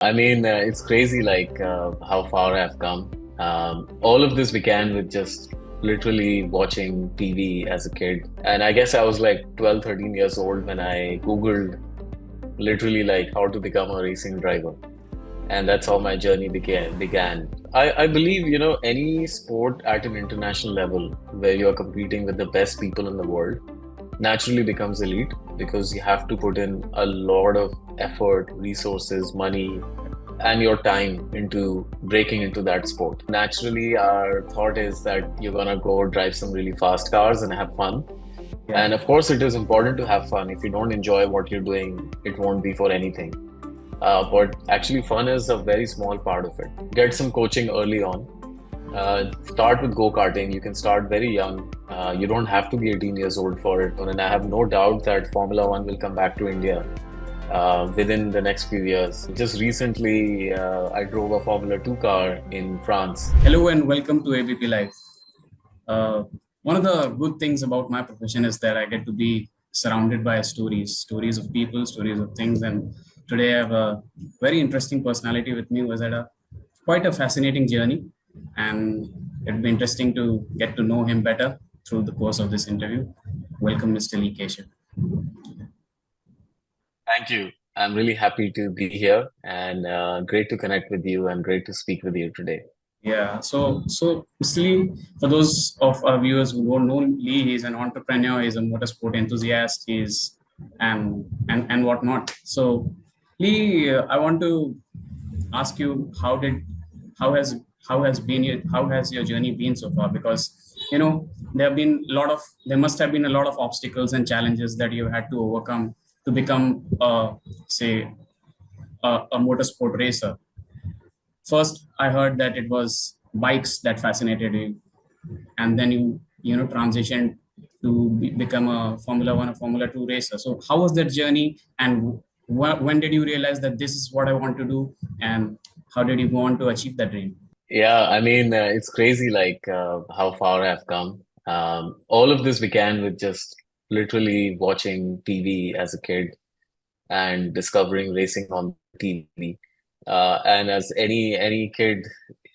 It's crazy how far I've come. All of this began with just literally watching TV as a kid. And I guess I was like 12, 13 years old when I Googled literally like how to become a racing driver. And that's how my journey began. I believe, any sport at an international level where you're competing with the best people in the world naturally becomes elite because you have to put in a lot of effort, resources, money, and your time into breaking into that sport. Naturally, our thought is that you're gonna go drive some really fast cars and have fun. Yeah, And of course, it is important to have fun. If you don't enjoy what you're doing, it won't be for anything. But actually, fun is a very small part of it. Get some coaching early on. Start with go-karting. You can start very young. You don't have to be 18 years old for it. And I have no doubt that Formula One will come back to India within the next few years. Just recently, I drove a Formula 2 car in France. hello and welcome to ABP Live. Uh, One of the good things about my profession is that I get to be surrounded by stories of people, stories of things. And today I have a very interesting personality with me who has had quite a fascinating journey. And it'd be interesting to get to know him better through the course of this interview. Welcome, Mr. Lee Keshav. Thank you. I'm really happy to be here and great to connect with you and great to speak with you today. Yeah, so Mr. Lee, for those of our viewers who don't know Lee, he's an entrepreneur, he's a motorsport enthusiast, he's and whatnot. So, Lee, I want to ask you how has been how has your journey been so far? Because there must have been a lot of obstacles and challenges that you had to overcome to become say a motorsport racer. First, I heard that it was bikes that fascinated you, and then you transitioned to become a Formula One or Formula Two racer. So how was that journey, and when did you realize that this is what I want to do, and how did you go on to achieve that dream? It's crazy how far I've come. All of this began with just literally watching TV as a kid and discovering racing on TV. And as any kid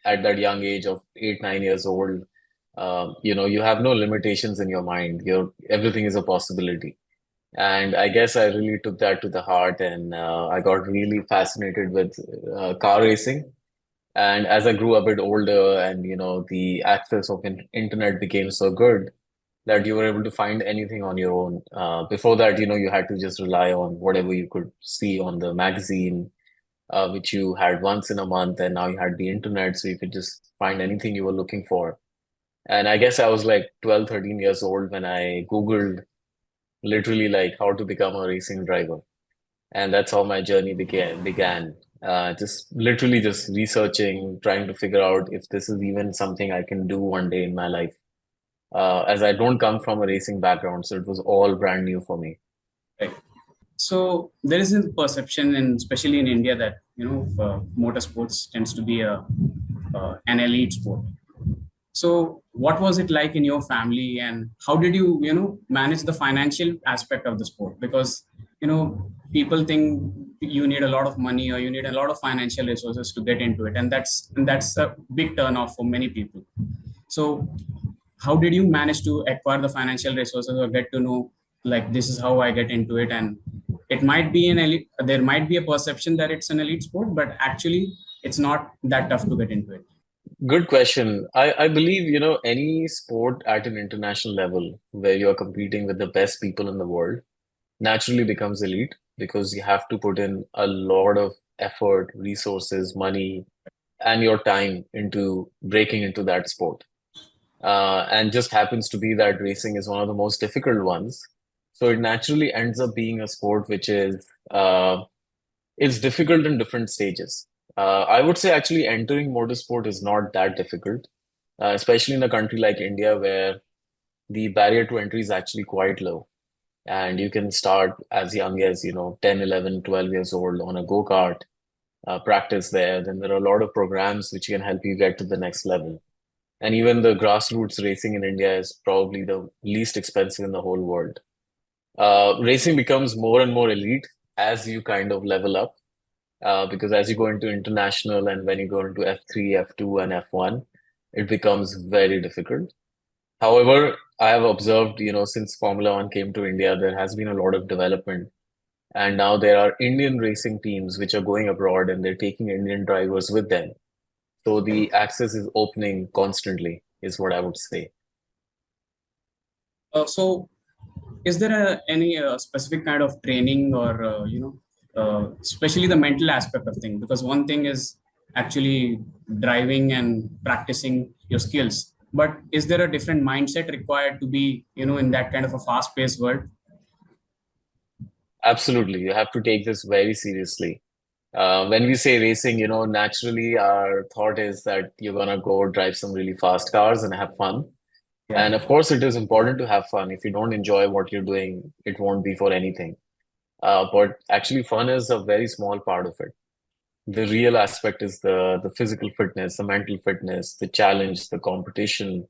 at that young age of 8, 9 years old, you have no limitations in your mind. Everything is a possibility. And I guess I really took that to the heart, and I got really fascinated with car racing. And as I grew a bit older, and the access of internet became so good that you were able to find anything on your own. Before that, you had to just rely on whatever you could see on the magazine, which you had once in a month, and now you had the internet, so you could just find anything you were looking for. And I guess I was like 12, 13 years old when I Googled literally like how to become a racing driver. And that's how my journey began. Just literally just researching, trying to figure out if this is even something I can do one day in my life. As I don't come from a racing background, so it was all brand new for me. Right. So there is a perception, and especially in India, that motorsports tends to be an elite sport. So, what was it like in your family, and how did you manage the financial aspect of the sport? Because people think you need a lot of money or you need a lot of financial resources to get into it, and that's a big turnoff for many people. So, how did you manage to acquire the financial resources or get to know like this is how I get into it? And it might be an elite. There might be a perception that it's an elite sport, but actually, it's not that tough to get into it. Good question. I believe, any sport at an international level where you're competing with the best people in the world naturally becomes elite because you have to put in a lot of effort, resources, money, and your time into breaking into that sport. And just happens to be that racing is one of the most difficult ones. So it naturally ends up being a sport which is it's difficult in different stages. I would say actually entering motorsport is not that difficult, especially in a country like India where the barrier to entry is actually quite low. And you can start as young as, 10, 11, 12 years old on a go-kart, practice there. Then there are a lot of programs which can help you get to the next level. And even the grassroots racing in India is probably the least expensive in the whole world. Racing becomes more and more elite as you kind of level up. because as you go into international and when you go into F3, F2, and F1, it becomes very difficult. However, I have observed, since Formula One came to India, there has been a lot of development. And now there are Indian racing teams which are going abroad and they're taking Indian drivers with them. So the access is opening constantly, is what I would say. So is there any specific kind of training or especially the mental aspect of thing, because one thing is actually driving and practicing your skills, but is there a different mindset required to be in that kind of a fast paced world? Absolutely. You have to take this very seriously. When we say racing, naturally our thought is that you're gonna go drive some really fast cars and have fun. Yeah. And of course, it is important to have fun. If you don't enjoy what you're doing, it won't be for anything. But actually, fun is a very small part of it. The real aspect is the physical fitness, the mental fitness, the challenge, the competition,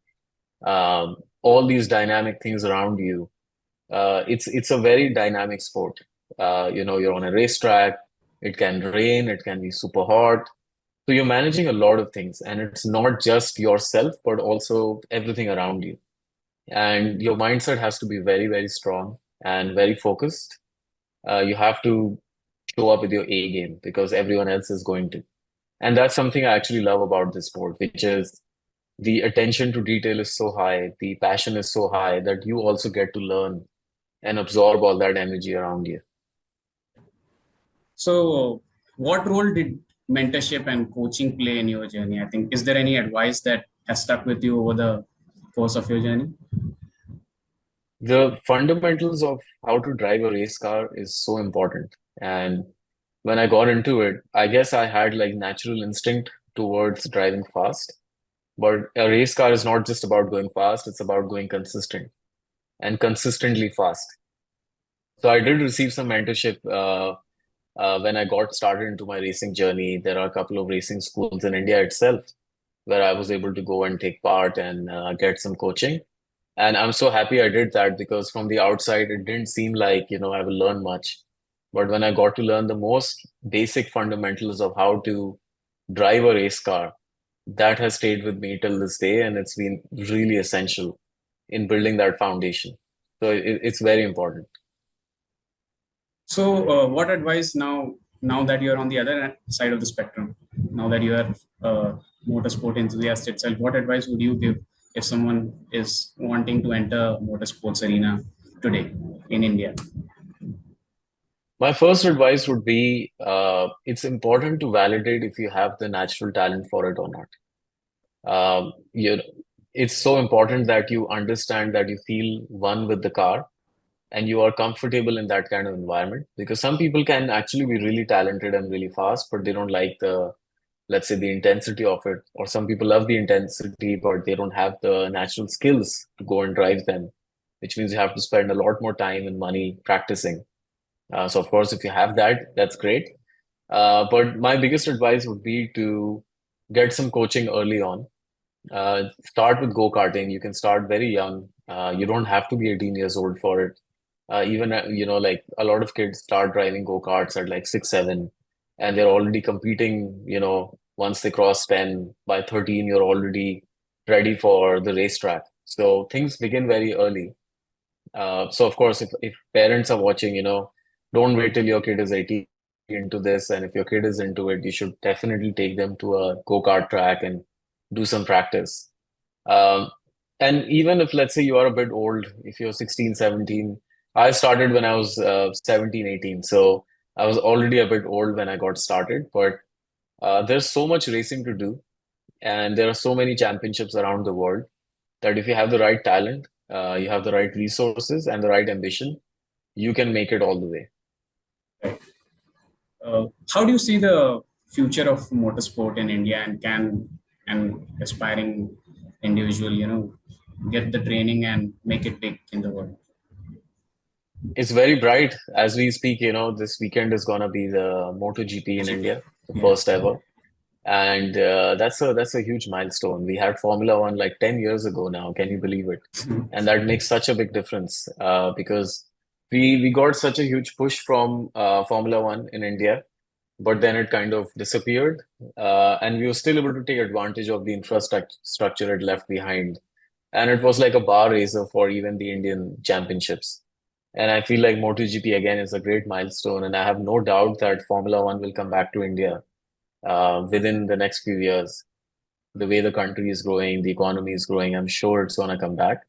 all these dynamic things around you. It's a very dynamic sport. You're on a racetrack. It can rain. It can be super hot. So you're managing a lot of things, and it's not just yourself, but also everything around you. And your mindset has to be very, very strong and very focused. You have to show up with your A game because everyone else is going to. And that's something I actually love about this sport, which is the attention to detail is so high, the passion is so high that you also get to learn and absorb all that energy around you. So what role did mentorship and coaching play in your journey? I think, is there any advice that has stuck with you over the course of your journey? The fundamentals of how to drive a race car is so important. And when I got into it, I guess I had like natural instinct towards driving fast. But a race car is not just about going fast, it's about going consistent and consistently fast. So I did receive some mentorship when I got started into my racing journey. There are a couple of racing schools in India itself where I was able to go and take part and get some coaching. And I'm so happy I did that because from the outside, it didn't seem like, I will learn much. But when I got to learn the most basic fundamentals of how to drive a race car, that has stayed with me till this day. And it's been really essential in building that foundation. So it's very important. So, what advice now that you're on the other side of the spectrum, now that you are a motorsport enthusiast itself, what advice would you give if someone is wanting to enter motorsports arena today in India? My first advice would be it's important to validate if you have the natural talent for it or not. You it's so important that you understand that you feel one with the car and you are comfortable in that kind of environment because some people can actually be really talented and really fast, but they don't like let's say, the intensity of it. Or some people love the intensity, but they don't have the natural skills to go and drive them, which means you have to spend a lot more time and money practicing. So, of course, if you have that, that's great. But my biggest advice would be to get some coaching early on. Start with go-karting. You can start very young. You don't have to be 18 years old for it. Even, like a lot of kids start driving go-karts at like 6, 7, and they're already competing, once they cross 10, by 13, you're already ready for the racetrack. So things begin very early. So of course, if parents are watching, don't wait till your kid is 18 into this. And if your kid is into it, you should definitely take them to a go-kart track and do some practice. Um, and even if, let's say, you are a bit old, if you're 16, 17, I started when I was 17, 18. So I was already a bit old when I got started. But there's so much racing to do, and there are so many championships around the world that if you have the right talent, you have the right resources and the right ambition, you can make it all the way. How do you see the future of motorsport in India, and can an aspiring individual, get the training and make it big in the world? It's very bright as we speak. This weekend is gonna be the MotoGP in GP. India, the Yeah. first ever, and that's a huge milestone. We had Formula One like 10 years ago now. Can you believe it? And that makes such a big difference because we got such a huge push from Formula One in India. but then it kind of disappeared. And we were still able to take advantage of the infrastructure it left behind. And it was like a bar raiser for even the Indian championships. And I feel like MotoGP again is a great milestone. And I have no doubt that Formula One will come back to India within the next few years. The way the country is growing, the economy is growing, I'm sure it's going to come back.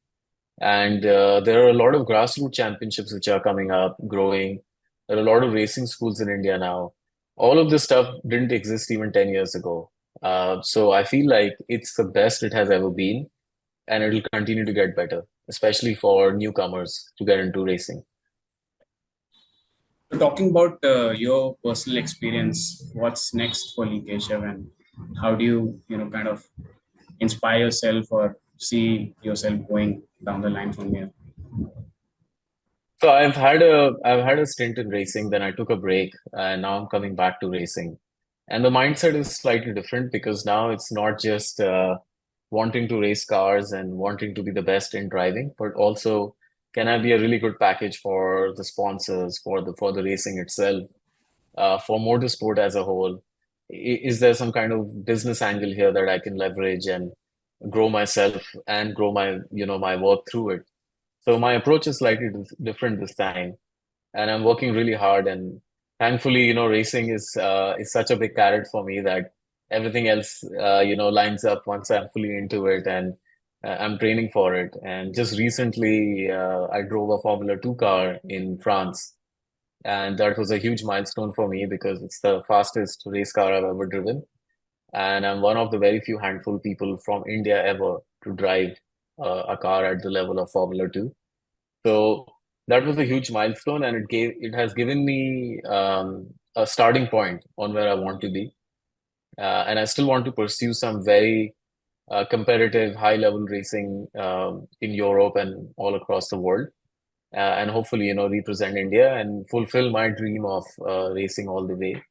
And there are a lot of grassroots championships which are coming up, growing. There are a lot of racing schools in India now. All of this stuff didn't exist even 10 years ago. So I feel like it's the best it has ever been, and it'll continue to get better, especially for newcomers to get into racing. So talking about your personal experience, what's next for Lee Keshav, and how do you, kind of inspire yourself or see yourself going down the line from here? So I've had a stint in racing, then I took a break, and now I'm coming back to racing. And the mindset is slightly different because now it's not just wanting to race cars and wanting to be the best in driving, but also can I be a really good package for the sponsors, for the racing itself, for motorsport as a whole? Is there some kind of business angle here that I can leverage and grow myself and grow my work through it? So my approach is slightly different this time, and I'm working really hard. And thankfully, racing is such a big carrot for me that everything else, lines up once I'm fully into it, and I'm training for it. And just recently, I drove a Formula 2 car in France, and that was a huge milestone for me because it's the fastest race car I've ever driven, and I'm one of the very few handful people from India ever to drive a car at the level of Formula 2. So that was a huge milestone, and it has given me a starting point on where I want to be, and I still want to pursue some very competitive, high level racing in Europe and all across the world, and hopefully represent India and fulfill my dream of racing all the way.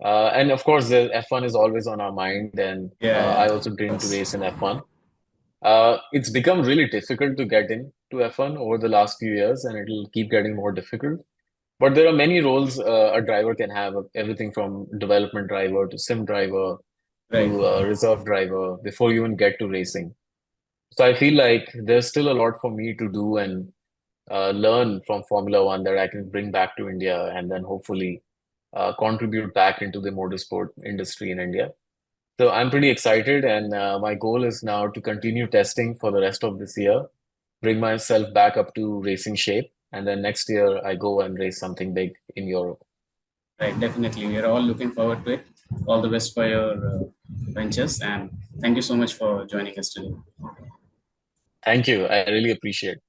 And of course, the F1 is always on our mind, and Yeah, I yeah, also of dream to course. race in F1. It's become really difficult to get into F1 over the last few years, and it'll keep getting more difficult. But there are many roles a driver can have, everything from development driver to sim driver Right, to reserve driver before you even get to racing. So I feel like there's still a lot for me to do and learn from Formula One that I can bring back to India and then hopefully contribute back into the motorsport industry in India. So I'm pretty excited, and my goal is now to continue testing for the rest of this year, bring myself back up to racing shape, and then next year I go and race something big in Europe. right. Definitely. We are all looking forward to it. All the best for your ventures. And thank you so much for joining us today. Thank you. I really appreciate it.